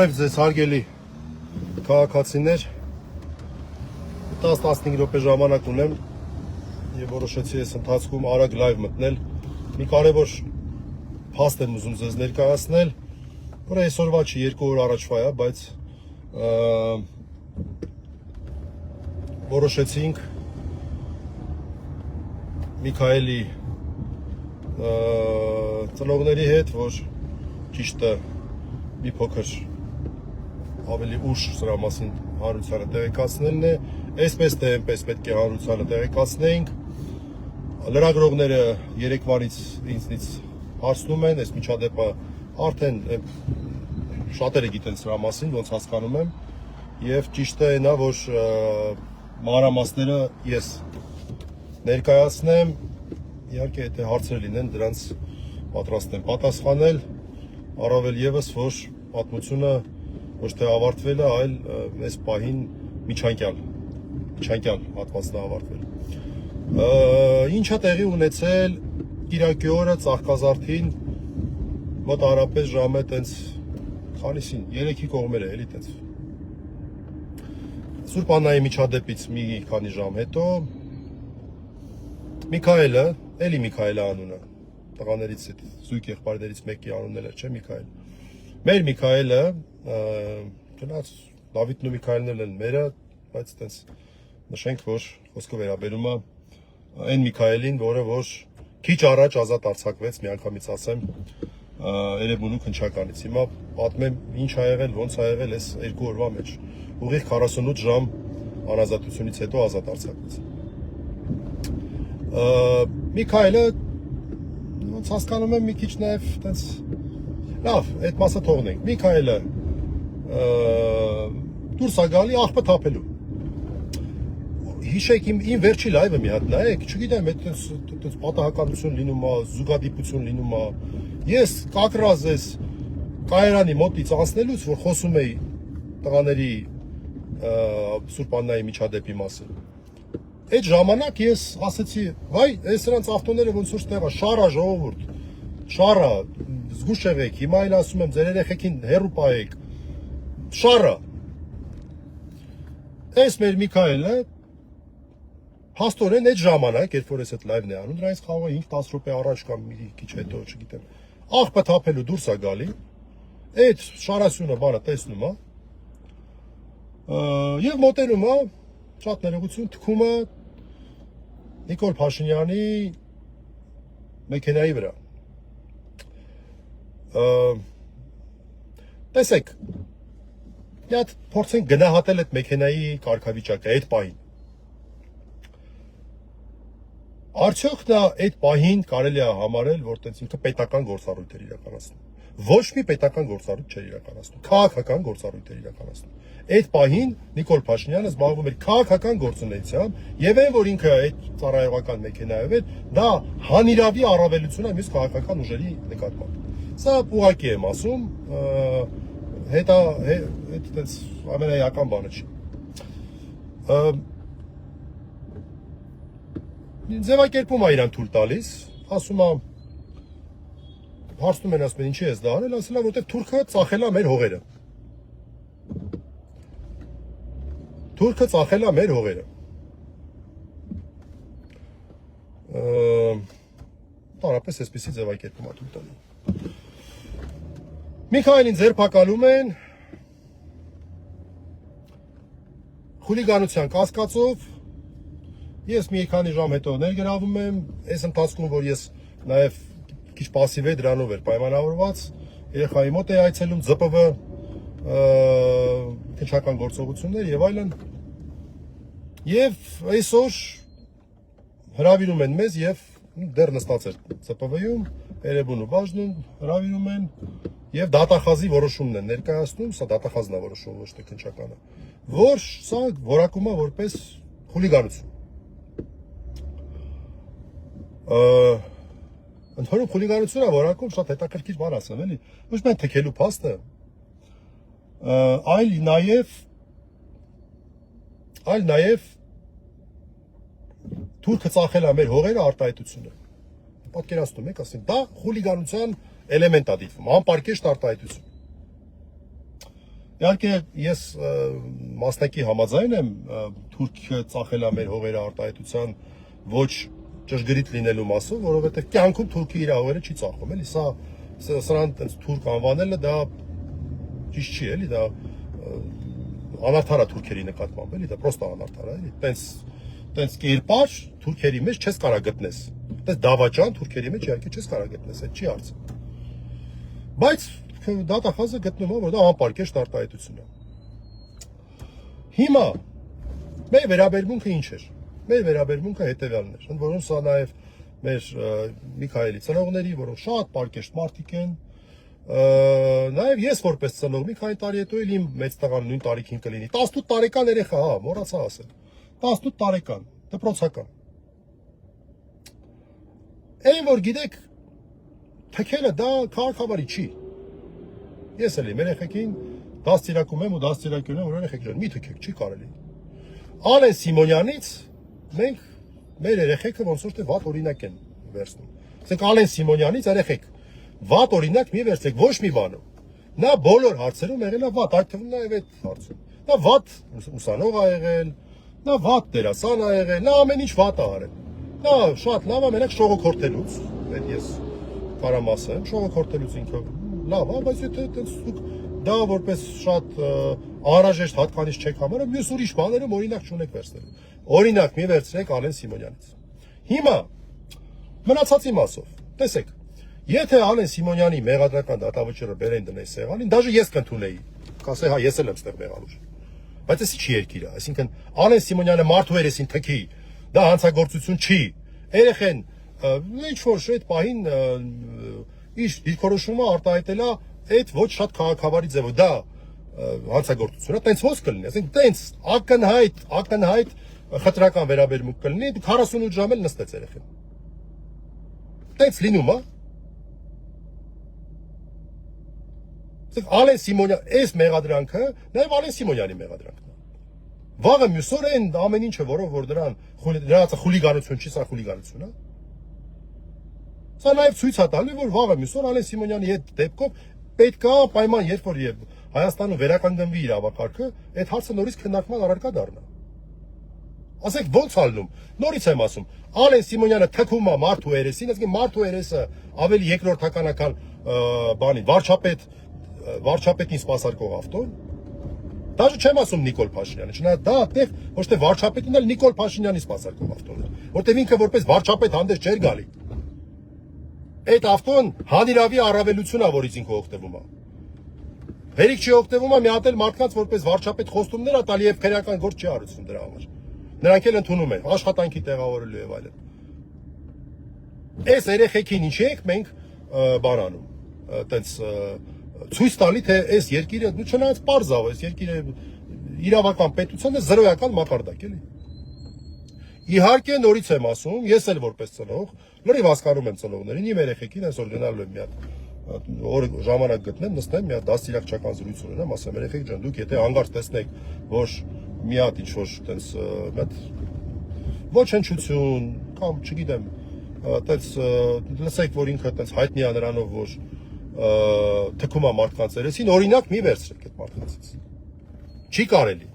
Բարև ձեզ հարգելի քաղաքացիներ, 10-15 րոպե ժամանակ ունեմ եւ որոշեցի այս ընթացքում արագ լայվ մտնել։ Մի կարևոր փաստ եմ ուզում ձեզ ներկայացնել, որը այսօրվա չի, 2 օր առաջվա է, բայց որոշեցինք Միքայելի ծնողների հետ, որ ճիշտը մի փոքր ավելի ուշ սրա մասին հանրությանը տեղեկացնելն է, այսպես թե այնպես պետք է հանրությանը տեղեկացնեինք։ Լրագրողները երեկվանից ինձնից հարցնում են, այս միջադեպը արդեն շատերը գիտեն սրա մասին, ոնց հասկանում եմ, եւ ճիշտը այն է, որ մանրամասները ես ներկայացնեմ, իհարկե եթե հարցեր լինեն, դրանց պատրաստ եմ պատասխանել, առավել եւս, որ պատմությունը ոչ թե ավարտվել է, այլ այս պահին միջանկյալ հատվածն է ավարտվել։ Ինչ է տեղի ունեցել Կիրակի օրը Ծաղկազարդին մոտարապես ժամը տենց քանիսին 3-ի կողմերը էլի տենց Սուրբ Աննայի միջադեպից մի քանի ժամ հետո Միքայելը, էլի Միքայելը անունը, տղաներից զույգ եղբայրներից մեկի անունն էր, չէ՞ Միքայել։ Մեր Միքայելը, գնաց Դավիթն ու Միքայելն են մերը, բայց այտենց նշենք, որ խոսքը վերաբերում է այն Միքայելին, որը որ քիչ առաջ ազատ արձակվեց, միանգամից ասեմ, Էրեբունու քնչականից։ Հիմա պատմեմ ինչ ա եղել, ոնց ա եղել այս 2 օրվա մեջ։ Ուղիղ 48 ժամ անազատությունից հետո ազատ արձակվեց։ Միքայելը ոնց հասկանում եմ մի քիչ նաև այտենց լավ, այդ մասը թողնենք։ Միքայելը դուրս ա գալի աղբը թափելու։ Հիշեք իմ վերջի լայվը մի հատ նայեք, չգիտեմ, այդպես պատահականություն լինում է, զուգադիպություն լինում է։ Ես կակրած ես կայարանի մոտից անցնելուց, որ խոսում էի տղաների Սուրբ Աննայի միջադեպի մասին։ Այդ ժամանակ ես ասեցի, վայ, այս նրանց ավտոները ոնց որ տեղա, շարա ժողովուրդ, շարա, զգուշ եղեք, հիմա էլ ասում եմ, ձեր երեխեքին հեռու պահեք, շարա։ Այս մեր Միքայելը փաստորեն այդ ժամանակ, երբ որ ես այդ լայվն է անում, դրանից խաղը 5-10 րոպե առաջ կամ մի քիչ հետո, չգիտեմ, աղբը թափելու դուրս է գալի, այդ շարասյունը բանը տեսնում է, եւ մոտենում է, շատ ներողություն, թքում է Նիկոլ Փաշինյանի մեքենայի վրա։ Տեսեք, մի հատ փորձենք գնահատել այդ մեքենայի կարգավիճակը այդ պահին։ Արդյոք նա այդ պահին կարելի է համարել, որ տենց ինքը պետական գործառույթ էր իրականացնում։ Ոչ մի պետական գործառույթ չէր իրականացնում, քաղաքական գործառույթ էր իրականացնում։ Այդ պահին Նիկոլ Փաշինյանը զբաղվում էր քաղաքական գործունեությամբ, եւ այն, որ ինքը այդ ծառայողական մեքենայով էր, դա հանիրավի առավելություն է մյուս քաղաքական ուժերի նկատմամբ։ Սա ուղղակի եմ ասում, հետա այդպես ամենայական բանը չի։ Ձևակերպում է իրան թույլ տալիս, ասում է, հարցնում են, ասում են, ինչի ես դա անել, ասել է, որտեղ թուրքը ծախել է մեր հողերը։ Թուրքը ծախել է մեր հողերը։ Տարապես այսպեսի ձևակերպում է թույլ տալի։ Միքայելին ձերբակալում են խուլիգանության կասկածով։ Ես մի քանի ժամ հետո ներգրավում եմ, այս ընթացքում, որ ես նաև քիչ пассив է դրանով էր պայմանավորված, երեխայի մոտ է այցելում ԶՊՎ քնչական գործողություններ եւ այլն։ Եվ այսօր հրավիրում են մեզ եւ դեռ նստած էր ԶՊՎ-ում, Էրեբունու բաժնում հրավիրում են եւ դատախազի որոշումն են ներկայացնում, սա դատախազն է որոշում, ոչ թե քնչականը, որ սա որակում է որպես խուլիգանություն։ Ընդհանուր խուլիգանությունը որակում շատ հետաքրքիր բան ասեմ, էլի։ Ոչ միայն թքելու փաստը, այլ նաև թուրքը ծախել է մեր հողերը արտահայտությունը։ Պատկերացնում եք, ասենք, դա խուլիգանության էլեմենտ է դիտվում, անպարկեշտ արտահայտություն։ Իհարկե ես մասնակի համաձայն եմ Թուրքիը ծախել է մեր հողերը արտահայտության ոչ ճշգրիտ լինելու մասով, որովհետև կյանքում Թուրքիը իր հողերը չի ծախում, էլի, սրան տենց թուրք անվանելը դա ճիշտ չի, էլի, դա անարդար է թուրքերի նկատմամբ, էլի, դա պրոստը անարդար է, էլի, տենց կերպար թուրքերի մեջ չես կարող գտնես, տենց դավաճան թուրքերի մեջ իհարկե չես կարող գտնես, այդ չի հարցը, բայց դատախազը գտնում է, որ դա անպարկեշտ արտահայտություն է։ Հիմա մեր վերաբերմունքը ինչ էր։ Մեր վերաբերմունքը հետևյալն էր, ընդ որում սա նաև մեր Միքայելի ծնողների, որոնք շատ պարկեշտ մարդիկ են, նաև ես որպես ծնող մի քանի տարի հետո էլ իմ մեծ տղան նույն տարիքին կլինի, 18 տարեկան երեխա, հա, մոռացա ասել, 18 տարեկան, դպրոցական։ Այն որ գիտեք, թքելը դա քաղաքավարի չի։ Ես էլ եմ երեխեքին դաստիարակում եմ ու դաստիարակում եմ, որ երեխեք ջան, մի թքեք, չի կարելի։ Ալեն Սիմոնյանից մենք մեր երեխեքը ոնց որ թե վատ օրինակ են վերցնում։ Ասենք Ալեն Սիմոնյանից երեխեք վատ օրինակ մի վերցեք, ոչ մի բանում։ Նա բոլոր հարցերում եղել է վատ, այդ թվում նաև այդ հարցում։ Նա վատ ուսանող ա եղել, նա վատ դերասան ա եղել, նա ամեն ինչ վատ ա արել։ Նա շատ լավ է մենակ շողոքորթելուց, այդ ես կարամ ասեմ, շողոքորթելուց ինքը լավ, բայց եթե դուք դա որպես շատ անհրաժեշտ հատկանիշ չեք համարում, մյուս ուրիշ բաներում օրինակ չունեք վերցնելու։ Օրինակ մի վերցրեք Ալեն Սիմոնյանից։ Հիմա մնացածի մասով, տեսեք, եթե Ալեն Սիմոնյանի մեղադրական դատավճիռը բերեն դնեն սեղանին, դաժե ես կընդունեի, կասեի, հա, ես էլ եմ ստեղ մեղավոր։ Բայց էսի չի երկիր է, այսինքն Ալեն Սիմոնյանը մարդու երեսին թքի, դա հանցագործություն չի։ Երեխեն ինչ որ այդ պահին իր դիրքորոշումը արտահայտել է այդ ոչ շատ քաղաքավարի ձևով, դա հանցագործություն է, տենց ոնց կլինի, ասենք տենց ակնհայտ խտրական վերաբերմունք կլինի, 48 ժամ էլ նստեց երեխեն։ Տենց լինում է։ Ասենք Ալեն Սիմոնյան, այս մեղադրանքը նաև Ալեն Սիմոնյանի մեղադրանքն է։ Վաղը մյուս օրը այն ամեն ինչը, որով որ դրանց խուլիգանություն չի, սա խուլիգանություն է։ Սա նաև ցույց է տալի, որ վաղը մյուս օր Ալեն Սիմոնյանի հետ դեպքով պետք է պայման, երբ որ Հայաստանում վերականգնվի իրավակարգը, այդ հարցը նորից քննարկման առարկա դառնա։ Ասեք ո՞նց ալնում։ Նորից եմ ասում, Ալեն Սիմոնյանը թքում է մարդու երեսին, այսինքն մարդու երեսը ավելի երկրորդականական բանի, վարչապետին սպասարկող ավտոն։ Դաժե չեմ ասում Նիկոլ Փաշինյանը, չնայած դա այդտեղ ոչ թե վարչապետին, այլ Նիկոլ Փաշինյանի սպասարկող ավտոն է, որտեղ ինքը որպես վարչապետ հանդես չէր գալի։ Այդ ավտոն հանիրավի առավելություն է, որից ինքը օգտվում է։ Հերիք չի օգտվում է մի հատ էլ մարդկանց որպես վարչապետ խոստումներ ա տալի եւ քրեական գործ չի արեցնում դրա համար։ Նրանք էլ ընդունում են աշխատանքի տեղավորելու եւ այլն։ Այս երեխեքին ինչ ենք մենք բանանում, այտենց ցույց տալի թե այս երկիրը դու չնայած པարզավ, այս երկիրը իրավական պետության է զրոյական մակարդակ էլի։ Իհարկե նորից եմ ասում, ես էլ որպես ծնող, լրիվ հասկանում եմ ծնողներին, իմ երեխեքին այսօր գնալու եմ մի հատ օր ժամանակ գտնեմ, նստեմ, մի հատ դաստիարակչական զրույց ունենամ, ասեմ երեխեք ջան, դուք եթե հանգարց տեսնեք, որ մի հատ ինչ-որ տենց մտ ոչնչություն կամ չգիտեմ, տենց լսեք, որ ինքը տենց հայտնի է նրանով, որ թքում է մարդկանց երեսին, օրինակ մի վերցրեք այդ մարդկանցից։ Չի կարելի։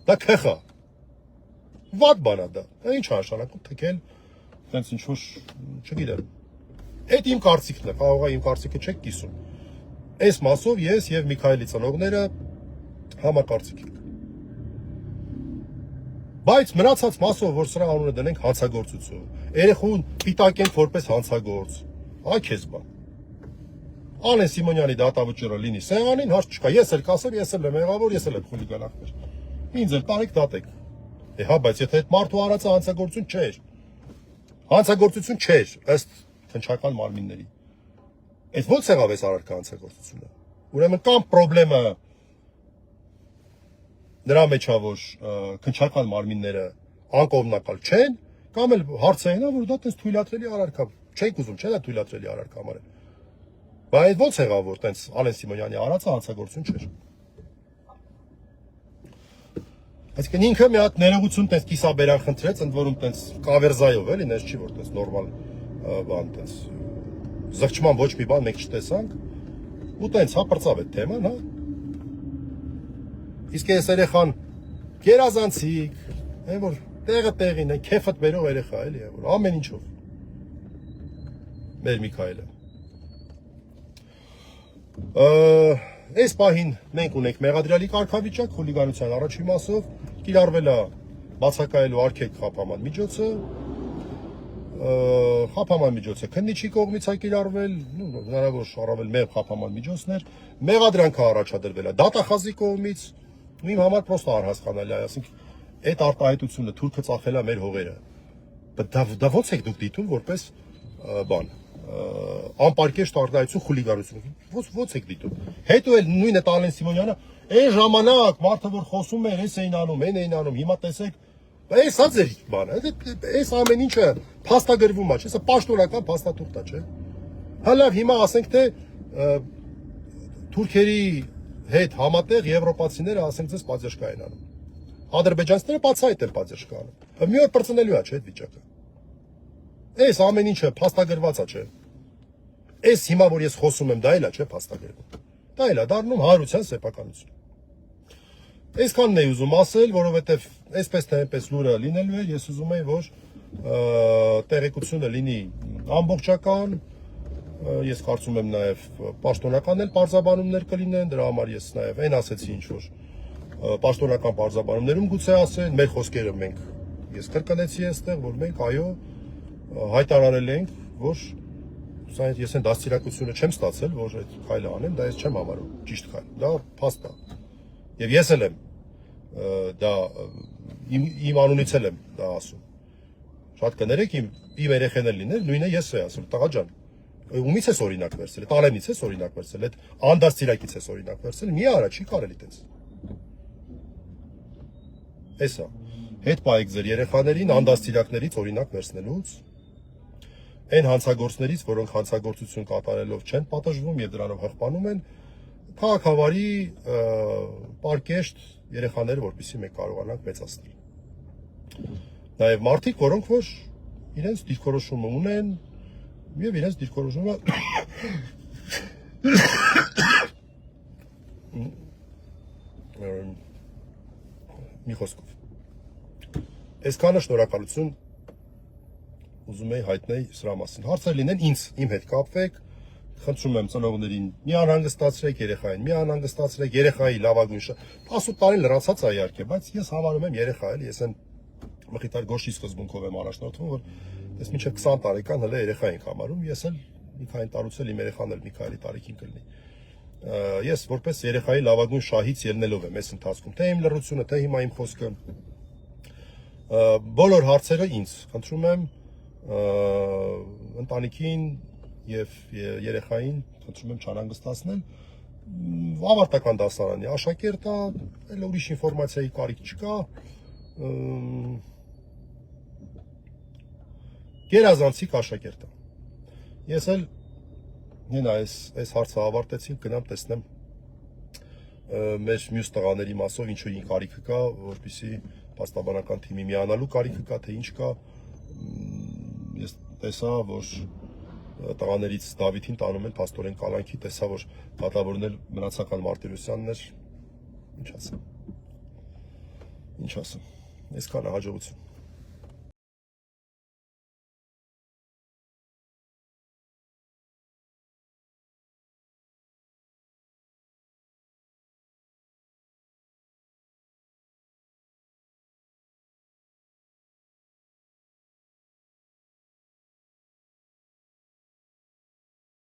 Դա քխ է։ Վատ բան է դա։ Ինչ է նշանակում թքել, տենց ինչ-որ, չգիտեմ։ Այդ իմ կարծիքն է, կարող է իմ կարծիքը չեք կիսում։ Այս մասով ես եւ Միքայելի ծնողները համակարծիք ենք։ Բայց մնացած մասով, որ սրա անունը դնենք հանցագործություն, երեխուն պիտակենք որպես հանցագործ, այ քեզ բան։ Ալեն Սիմոնյանի դատավճիռը լինի սեղանին, հարց չկա, ես էլ կասեմ, ես էլ եմ եղավոր, ես էլ եմ խուլիգանախներ։ Ինձ էլ տարեք դատեք։ Հա, բայց եթե այդ մարդու արածը հանցագործություն չէր։ Հանցագործություն չէր, ըստ քնչական մարմինների։ Այդ ո՞նց եղավ այս առարկա հանցագործությունը։ Ուրեմն կամ խնդրեմը նրա մեջ է, որ քնչական մարմինները անկողմնակալ չեն, կամ էլ հարցը այն է, որ դա տես թույլատրելի առարկա։ Չենք ուզում, չէ՞ դա թույլատրելի առարկա համարել։ Բայց ո՞նց եղավ, որ տես Ալեն Սիմոնյանի արածը հանցագործություն չէր։ Այսինքն ինքը մի հատ ներողություն տես կիսաբերան խնդրեց, ընդ որում տես կավերզայով էլի, ներս չի որ տես նորմալ բան տես զղջման ոչ մի բան մենք չտեսանք ու տենց հա պրծավ այդ թեման, հա։ Իսկ այս երեխան գերազանցիկ, այն որ տեղը տեղին է, քեֆդ բերող երեխա էլի, որ ամեն ինչով։ Մեր Միքայելը։ Այս պահին մենք ունենք մեղադրյալի կարգավիճակ խուլիգանության առաջին մասով, կիրառվել է բացակայելու արգելք խափաման միջոցը, խափաման միջոցը քննիչի կողմից է կիրառվել, հնարավոր առավել մեղ խափաման միջոցներ, մեղադրանքը առաջադրվել է դատախազի կողմից, ու իմ համար պրոստը առհասկանալի է, ասենք այդ արտահայտությունը թուրքը ծախել է մեր հողերը։ Դա ո՞նց եք դուք դիտում որպես բան անպարկեշտ արտահայտություն խուլիգանություն, ո՞նց եք դիտում։ Հետո էլ նույնը Տալեն Սիմոնյանը, այն ժամանակ մարդը որ խոսում էր, էս էին անում, այն էին անում, հիմա տեսեք, այս է ձեր բանը, այս ամեն ինչը փաստագրվում է, չէ՞, սա պաշտոնական փաստաթուղթ է, չէ՞։ Հա լավ, հիմա ասենք թե թուրքերի հետ համատեղ եվրոպացիները ասենք ձեզ պատժկա են անում։ Ադրբեջանցիները բացահայտ են պատժկա անում։ Մի օր բրցնելու է, չէ՞, այդ վիճակը։ Այս ամեն ինչը փաստագրված է, չէ՞։ Այս հիմա որ ես խոսում եմ, դա էլ է, չէ՞, փաստագրվում։ Դա էլ է դառնում հարության սեփականություն։ Այսքանն էի ուզում ասել, որովհետև այսպես թե այնպես լուրը լինելու է, ես ուզում եի, որ տեղեկությունը լինի ամբողջական, ես կարծում եմ նաև պաշտոնական էլ պարզաբանումներ կլինեն, դրա համար ես նաև այն ասեցի ինչ որ պաշտոնական պարզաբանումներում գուցե ասեն, մեր խոսքերը մենք ես կրկնեցի այստեղ, որ մենք այո հայտարարել ենք, որ սա ես այն դաստիարակությունը չեմ ստացել, որ այդ քայլը անեմ, դա ես չեմ համարում ճիշտ քայլ, դա փաստ է։ Եվ ես էլ եմ դա իմ անունից էլ եմ դա ասում։ Շատ կներեք իմ երեխեն էլ լիներ, նույնը ես էի ասում, տղա ջան, ումից ես օրինակ վերցել, Տալենից ես օրինակ վերցել, այդ անդաստիարակից ես օրինակ վերցել, մի արա չի կարելի տենց։ Էսա։ Հետ պայեք ձեր երեխաներին անդաստիարակներից օրինակ վերցնելուց, այն հանցագործներից, որոնք հանցագործություն կատարելով չեն պատժվում եւ դրանով հղպանում են, քաղաքավարի պարկեշտ երեխաները, որպեսզի մենք կարողանանք մեծացնել։ Նաեւ մարդիկ, որոնք որ իրենց դիրքորոշումը ունեն եւ իրենց դիրքորոշումը մի խոսքով։ Այսքանը շնորհակալություն ուզում եի հայտնել սրա մասին։ Հարցեր լինեն ինձ, իմ հետ կապվեք, խնդրում եմ ծնողներին մի անհանգստացրեք, երեխային մի անհանգստացրեք, երեխայի լավագույն 18 տարին լրացած է իհարկե, բայց ես համարում եմ երեխա էլ, ես այն մխիթար գոշի սկզբունքով եմ առաջնորդվում, որ ես մինչև 20 տարեկան հələ երեխա ենք համարում, ես էլ մի քանի տարուց էլ իմ երեխան էլ մի քանի տարեկին կլինի։ Ես որպես երեխայի լավագույն շահից ելնելով եմ այս ընթացքում, թե իմ լռությունը, թե հիմա իմ խոսքը, բոլոր հարցերը ինձ, խնդրում եմ ընտանիքին եւ երեխային խնդրում եմ չանհանգստացնել, ավարտական դասարանի աշակերտ է, էլ ուրիշ ինֆորմացիայի կարիք չկա, գերազանցիկ աշակերտ է։ Ես էլ նենա այս հարցը ավարտեցինք, գնամ տեսնեմ մեր մյուս տղաների մասով ինչու ինչ կարիքը կա, որպեսզի պաստաբանական թիմի միանալու կարիքը կա, թե ինչ կա։ Ես տեսա, որ տղաներից Դավիթին տանում են փաստորեն կալանքի, տեսա, որ դատավորն էլ մնացական Մարտիրոսյանն էր, ինչ ասեմ, այսքանը հաջողություն։